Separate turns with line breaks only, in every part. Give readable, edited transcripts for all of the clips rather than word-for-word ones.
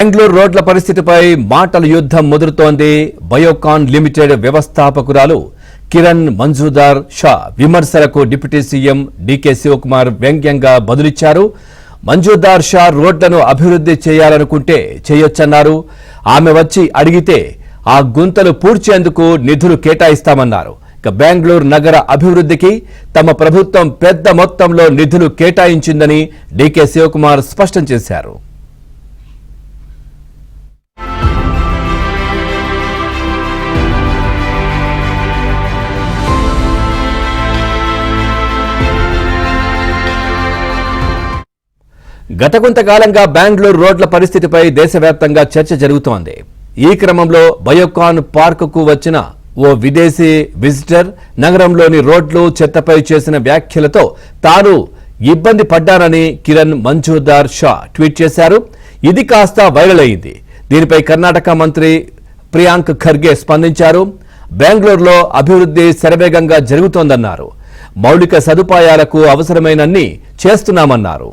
బెంగళూరు రోడ్ల పరిస్థితిపై మాటల యుద్ధం ముదురుతోంది. బయోకాన్ లిమిటెడ్ వ్యవస్థాపకురాలు కిరణ్ మంజుదార్ షా విమర్శలకు డిప్యూటీ సీఎం డీకే శివకుమార్ వ్యంగ్యంగా బదులిచ్చారు. మంజుదార్ షా రోడ్లను అభివృద్ధి చేయాలనుకుంటే చేయొచ్చన్నారు. ఆమె వచ్చి అడిగితే ఆ గుంతలు పూడ్చేందుకు నిధులు కేటాయిస్తామన్నారు. ఇక బెంగళూరు నగర అభివృద్ధికి తమ ప్రభుత్వం పెద్ద మొత్తంలో నిధులు కేటాయించిందని డీకే శివకుమార్ స్పష్టం చేశారు. గత కొంతకాలంగా బెంగళూరు రోడ్ల పరిస్థితిపై దేశవ్యాప్తంగా చర్చ జరుగుతోంది. ఈ క్రమంలో బయోకాన్ పార్కుకు వచ్చిన ఓ విదేశీ విజిటర్ నగరంలోని రోడ్లు చెత్తపై చేసిన వ్యాఖ్యలతో తాను ఇబ్బంది పడ్డానని కిరణ్ మంజుదార్ షా ట్వీట్ చేశారు. ఇది కాస్త వైరల్ అయింది. దీనిపై కర్ణాటక మంత్రి ప్రియాంక్ ఖర్గే స్పందించారు. బెంగళూరులో అభివృద్ధి శరవేగంగా జరుగుతోందన్నారు. మౌలిక సదుపాయాలకు అవసరమైనన్ని చేస్తున్నామన్నారు.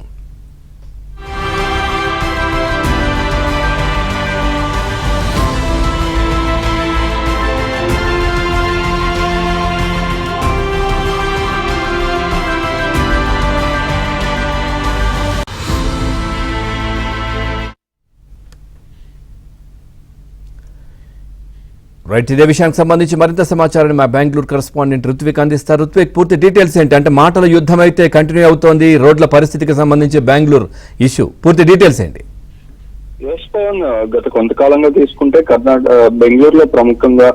రైట్, ఇదే విషయానికి సంబంధించి మరింత సమాచారాన్ని మా బెంగళూరు కరెస్పాండెంట్ రుత్విక్ అందిస్తారు. రుత్విక్, పూర్తి డీటెయిల్స్ ఏంటి? అంటే మాటల యుద్ధం అయితే కంటిన్యూ అవుతోంది. రోడ్ల పరిస్థితికి సంబంధించి బెంగళూరు ఇష్యూ పూర్తి డీటెయిల్స్ ఏంటి?
గత కొంతకాలంగా తీసుకుంటే బెంగళూరులో ప్రముఖంగా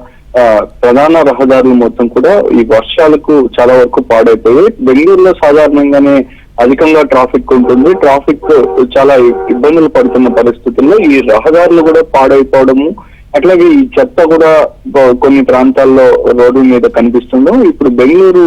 ప్రధాన రహదారులు మొత్తం కూడా ఈ వర్షాలకు చాలా వరకు పాడైపోయి బెంగళూరులో సాధారణంగానే అధికంగా ట్రాఫిక్ ఉంటుంది. ట్రాఫిక్ చాలా ఇబ్బందులు పడుతున్న పరిస్థితుల్లో ఈ రహదారులు కూడా పాడైపోవడము, అట్లాగే ఈ చెత్త కూడా కొన్ని ప్రాంతాల్లో రోడ్డు మీద కనిపిస్తుందో ఇప్పుడు బెంగళూరు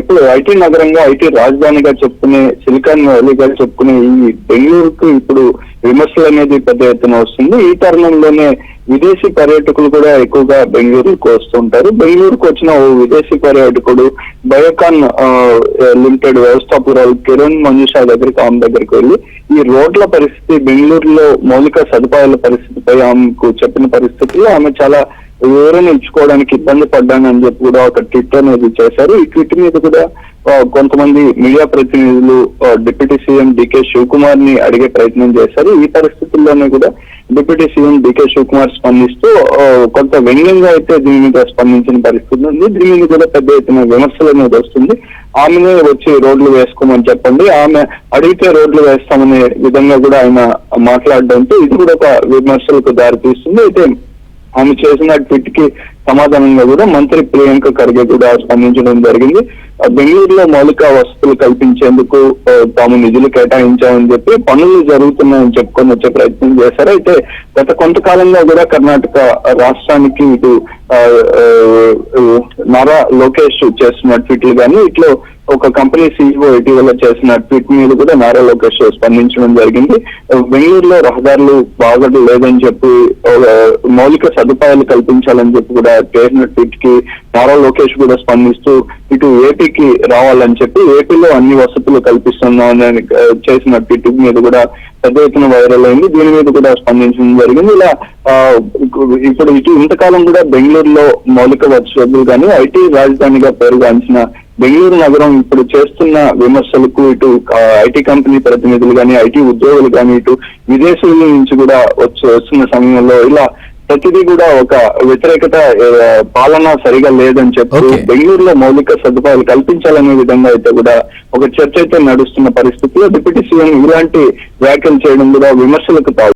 ఎప్పుడు ఐటీ నగరంగా, ఐటీ రాజధానిగా చెప్పుకునే, సిలికాన్ వ్యాలీగా చెప్పుకునే ఈ బెంగళూరుకు ఇప్పుడు విమర్శలు అనేది పెద్ద ఎత్తున వస్తుంది. ఈ తరుణంలోనే విదేశీ పర్యాటకులు కూడా ఎక్కువగా బెంగళూరుకు వస్తుంటారు. బెంగళూరుకు వచ్చిన ఓ విదేశీ పర్యాటకుడు బయోకాన్ లిమిటెడ్ వ్యవస్థాపకురాలు కిరణ్ మంజుషా ఆమె దగ్గరికి వెళ్ళి ఈ రోడ్ల పరిస్థితి, బెంగళూరులో మౌలిక సదుపాయాల పరిస్థితిపై ఆమెకు చెప్పిన పరిస్థితుల్లో ఆమె చాలా వివరణ ఇచ్చుకోవడానికి ఇబ్బంది పడ్డానని చెప్పి కూడా ఒక ట్వీట్ అనేది చేశారు. ఈ ట్వీట్ మీద కూడా కొంతమంది మీడియా ప్రతినిధులు డిప్యూటీ సీఎం డీకే శివకుమార్ ని అడిగే ప్రయత్నం చేశారు. ఈ పరిస్థితుల్లోనే కూడా డిప్యూటీ సీఎం డీకే శివకుమార్ స్పందిస్తూ కొంత వ్యంగ్యంగా అయితే దీని మీద స్పందించిన పరిస్థితి ఉంది. దీని మీద కూడా పెద్ద ఎత్తున విమర్శలు అనేది వస్తుంది. ఆమెనే వచ్చి రోడ్లు వేసుకోమని చెప్పండి, ఆమె అడిగితే రోడ్లు వేస్తామనే విధంగా కూడా ఆయన మాట్లాడడంతో ఇది కూడా ఒక విమర్శలకు దారితీస్తుంది. అయితే ఆమె చేసిన ట్వీట్ కి సమాధానంగా కూడా మంత్రి ప్రియాంక ఖర్గే కూడా స్పందించడం జరిగింది. బెంగళూరులో మౌలిక వసతులు కల్పించేందుకు తాము నిధులు కేటాయించామని చెప్పి పనులు జరుగుతున్నాయని చెప్పుకొని వచ్చే ప్రయత్నం చేశారు. అయితే గత కొంతకాలంగా కూడా కర్ణాటక రాష్ట్రానికి ఇటు నారా లోకేష్ చేస్తున్న ట్వీట్లు కానీ ఇట్లా ఒక కంపెనీ సీఈఓ ఇటీవల చేసిన ట్వీట్ మీద కూడా నారా లోకేష్ స్పందించడం జరిగింది. బెంగళూరులో రహదారులు బాగోడు లేదని చెప్పి మౌలిక సదుపాయాలు కల్పించాలని చెప్పి కూడా చేసిన ట్వీట్ కి నారా లోకేష్ కూడా స్పందిస్తూ ఇటు ఏపీకి రావాలని చెప్పి ఏపీలో అన్ని వసతులు కల్పిస్తున్నామని చేసిన ట్వీట్ మీద కూడా పెద్ద ఎత్తున వైరల్ అయింది. దీని మీద కూడా స్పందించడం జరిగింది. ఇలా ఇప్పుడు ఇంతకాలం కూడా బెంగళూరులో మౌలిక వసతులు కానీ ఐటీ రాజధానిగా పేరుగాంచిన బెంగళూరు నగరం ఇప్పుడు చేస్తున్న విమర్శలకు ఇటు ఐటీ కంపెనీ ప్రతినిధులు కానీ, ఐటీ ఉద్యోగులు కానీ, ఇటు విదేశీయుల నుంచి కూడా వస్తున్న సమయంలో ఇలా ప్రతిదీ కూడా ఒక వ్యతిరేకత, పాలన సరిగా లేదని చెప్పి బెంగళూరులో మౌలిక సదుపాయాలు కల్పించాలనే విధంగా అయితే కూడా ఒక చర్చ అయితే నడుస్తున్న పరిస్థితిలో డిప్యూటీ సీఎం ఇలాంటి వ్యాఖ్యలు చేయడం కూడా విమర్శలకు